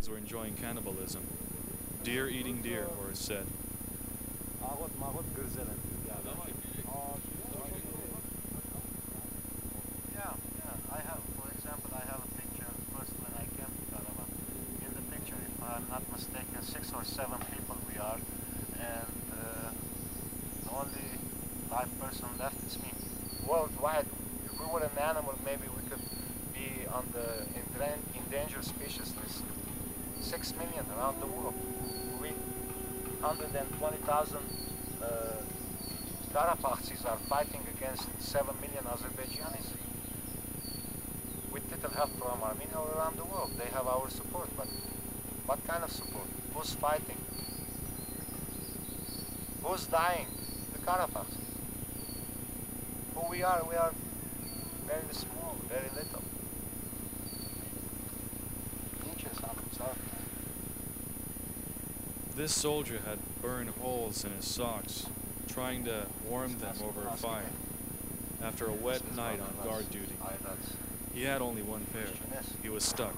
crowds were enjoying cannibalism. Deer eating deer, Horace said. I have, for example, I have a picture first when I came to Karabakh. In the picture, if I'm not mistaken, 6 or 7 people we are, and the only live person left is me. Worldwide, if we were an animal, maybe we could be on the endangered species list. 6 million around the world. We 120,000 Karabakhis are fighting against 7 million Azerbaijanis. With little help from Armenia all around the world. They have our support, but what kind of support? Who's fighting? Who's dying? The Karabakhs. Who we are very small, very little. This soldier had burned holes in his socks, trying to warm them over a fire after a wet night on guard duty. He had only one pair. He was stuck.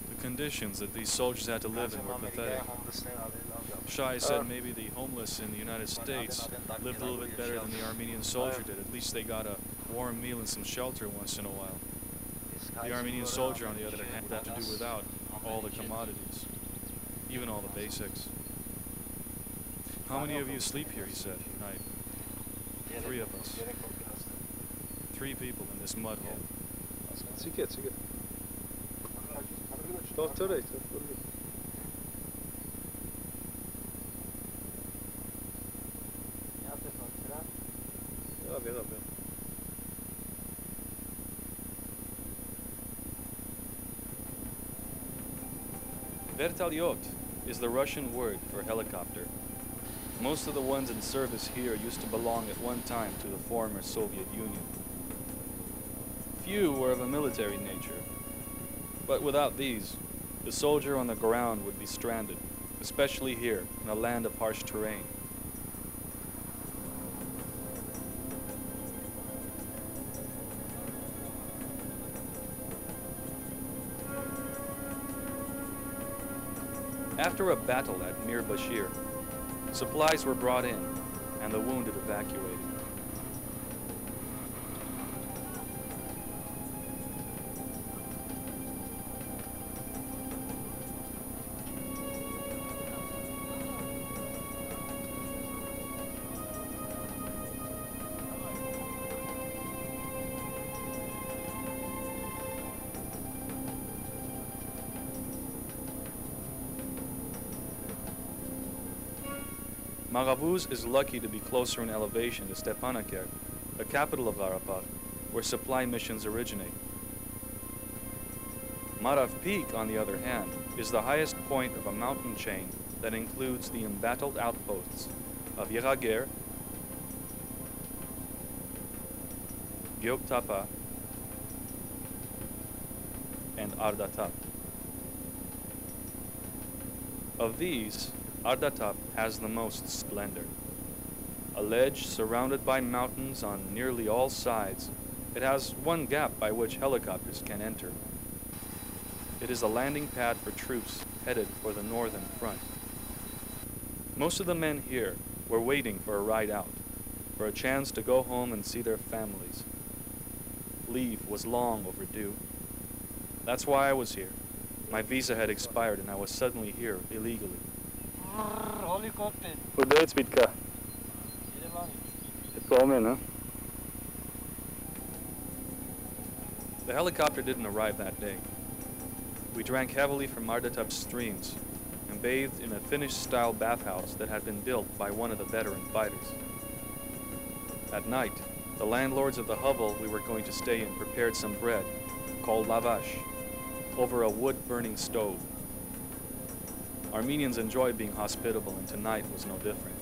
The conditions that these soldiers had to live in were pathetic. Shai said maybe the homeless in the United States lived a little bit better than the Armenian soldier did. At least they got a warm meal and some shelter once in a while. The Armenian soldier, on the other hand, would have to do without all the commodities, even all the basics. How many of you sleep here, he said, tonight? 3 of us. 3 people in this mud hole. Vertolyot is the Russian word for helicopter. Most of the ones in service here used to belong at one time to the former Soviet Union. Few were of a military nature, but without these, the soldier on the ground would be stranded, especially here in a land of harsh terrain. After a battle at Mir Bashir, supplies were brought in and the wounded evacuated. Maghavuz is lucky to be closer in elevation to Stepanakert, the capital of Karabakh, where supply missions originate. Marav Peak, on the other hand, is the highest point of a mountain chain that includes the embattled outposts of Yerager, Gyoktapa, and Ardatap. Of these, Ardatap has the most splendor. A ledge surrounded by mountains on nearly all sides, it has one gap by which helicopters can enter. It is a landing pad for troops headed for the northern front. Most of the men here were waiting for a ride out, for a chance to go home and see their families. Leave was long overdue. That's why I was here. My visa had expired and I was suddenly here illegally. Куда Цвитка? The helicopter didn't arrive that day. We drank heavily from Ardatap's streams and bathed in a Finnish-style bathhouse that had been built by one of the veteran fighters. At night, the landlords of the hovel we were going to stay in prepared some bread, called lavash, over a wood-burning stove. Armenians enjoy being hospitable, and tonight was no different.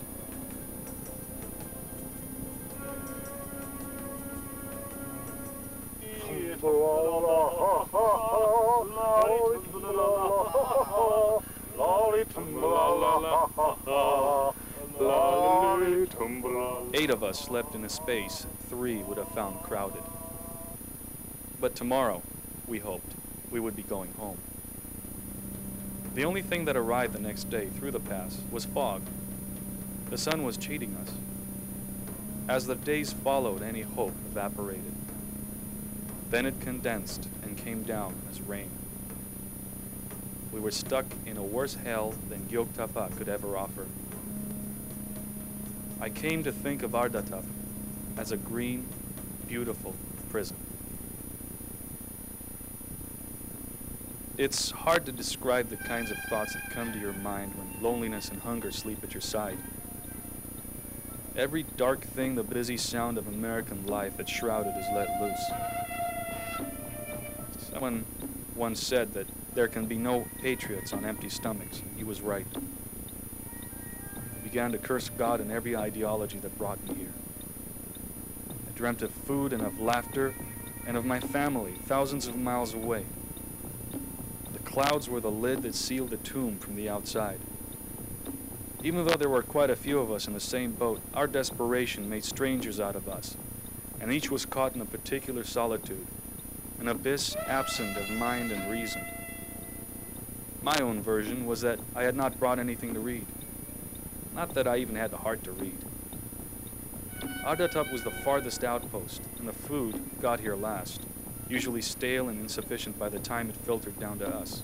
8 of us slept in a space 3 would have found crowded. But tomorrow, we hoped, we would be going home. The only thing that arrived the next day through the pass was fog. The sun was cheating us. As the days followed, any hope evaporated. Then it condensed and came down as rain. We were stuck in a worse hell than Göktapa could ever offer. I came to think of Ardatap as a green, beautiful prison. It's hard to describe the kinds of thoughts that come to your mind when loneliness and hunger sleep at your side. Every dark thing the busy sound of American life had shrouded is let loose. Someone once said that there can be no patriots on empty stomachs. He was right. I began to curse God and every ideology that brought me here. I dreamt of food and of laughter and of my family thousands of miles away. The clouds were the lid that sealed the tomb from the outside. Even though there were quite a few of us in the same boat, our desperation made strangers out of us, and each was caught in a particular solitude, an abyss absent of mind and reason. My own version was that I had not brought anything to read. Not that I even had the heart to read. Ardatap was the farthest outpost, and the food got here last, usually stale and insufficient by the time it filtered down to us.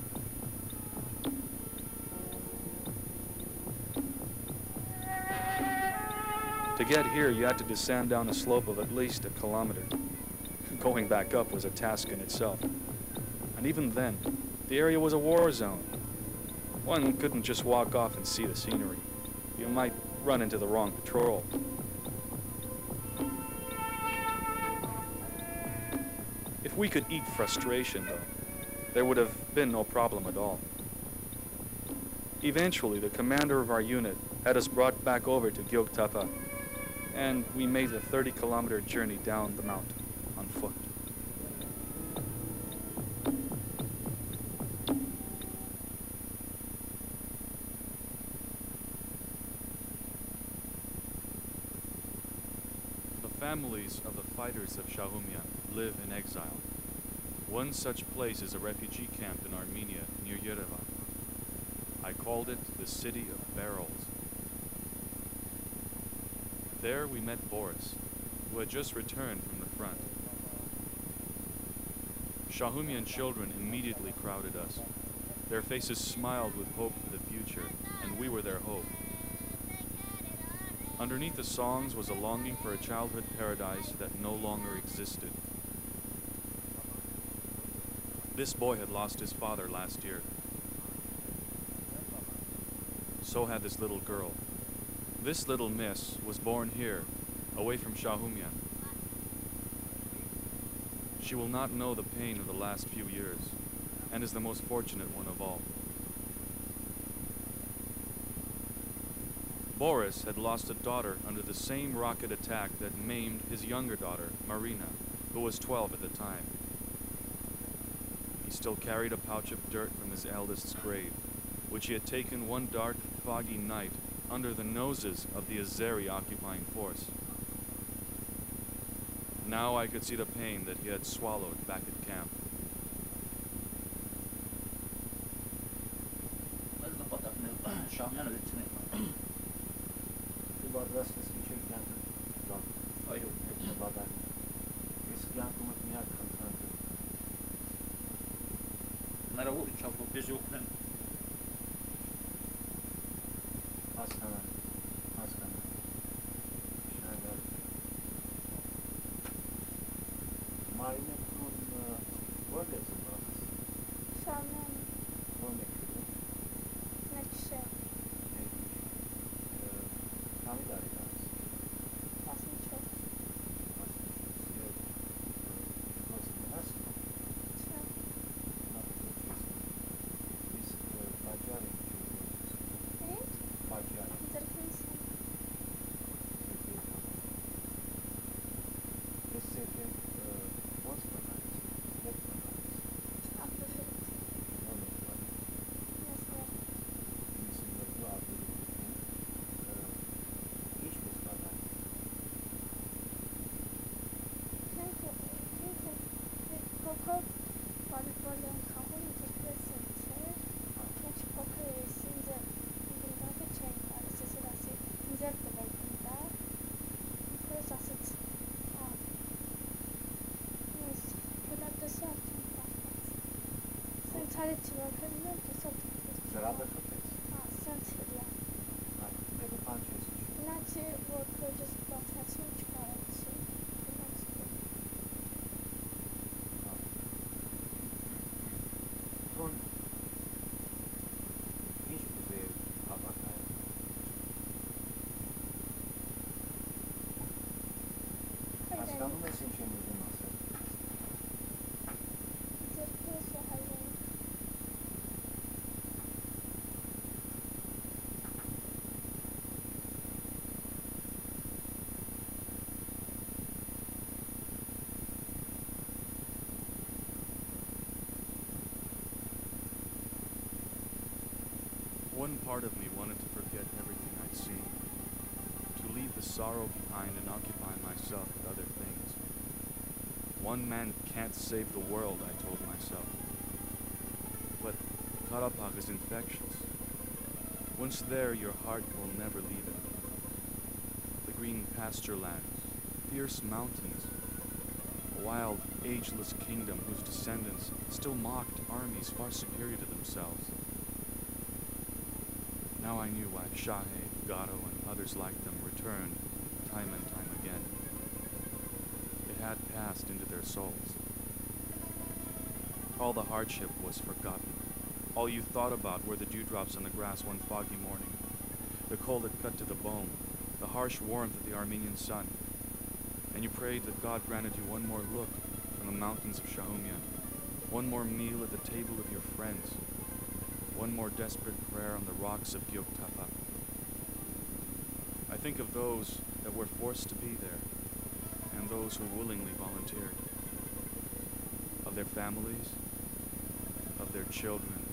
To get here, you had to descend down a slope of at least 1 kilometer. Going back up was a task in itself. And even then, the area was a war zone. One couldn't just walk off and see the scenery. You might run into the wrong patrol. If we could eat frustration, though, there would have been no problem at all. Eventually, the commander of our unit had us brought back over to Göktapa, and we made the 30-kilometer journey down the mountain on foot. The families of the fighters of Shahumyan live in exile. One such place is a refugee camp in Armenia near Yerevan. I called it the City of Barrels. There we met Boris, who had just returned from the front. Shahumyan children immediately crowded us. Their faces smiled with hope for the future, and we were their hope. Underneath the songs was a longing for a childhood paradise that no longer existed. This boy had lost his father last year. So had this little girl. This little miss was born here, away from Shahumyan. She will not know the pain of the last few years, and is the most fortunate one of all. Boris had lost a daughter under the same rocket attack that maimed his younger daughter, Marina, who was 12 at the time. He still carried a pouch of dirt from his eldest's grave, which he had taken one dark, foggy night under the noses of the Azeri occupying force. Now I could see the pain that he had swallowed back at camp. Հարեցի որ հելնեմ, տեսա Զրադը խփեց։ սենց հելյա։ Դեպի բան չես ինչ։ Գնացի, որ քոջս բացացի, չկարեցի։ Տուն ինչ ուզեր հավատալ։ Հասկանում ես ինչ եմ ուզում ասել։ Ձերքես ու հայրեն։ One part of me wanted to forget everything I'd seen, to leave the sorrow behind and occupy myself with other things. One man can't save the world, I told myself. But Karabakh is infectious. Once there, your heart will never leave it. The green pasture lands, fierce mountains, a wild, ageless kingdom whose descendants still mocked armies far superior to themselves. Now I knew why Shahe, Garo, and others like them returned time and time again. It had passed into their souls. All the hardship was forgotten. All you thought about were the dewdrops on the grass one foggy morning, the cold that cut to the bone, the harsh warmth of the Armenian sun. And you prayed that God granted you one more look from the mountains of Shahumyan, one more meal at the table of your friends, one more desperate prayer on the rocks of Gyoktafa. I think of those that were forced to be there, and those who willingly volunteered, of their families, of their children.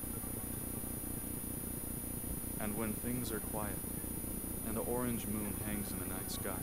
And when things are quiet, and the orange moon hangs in the night sky,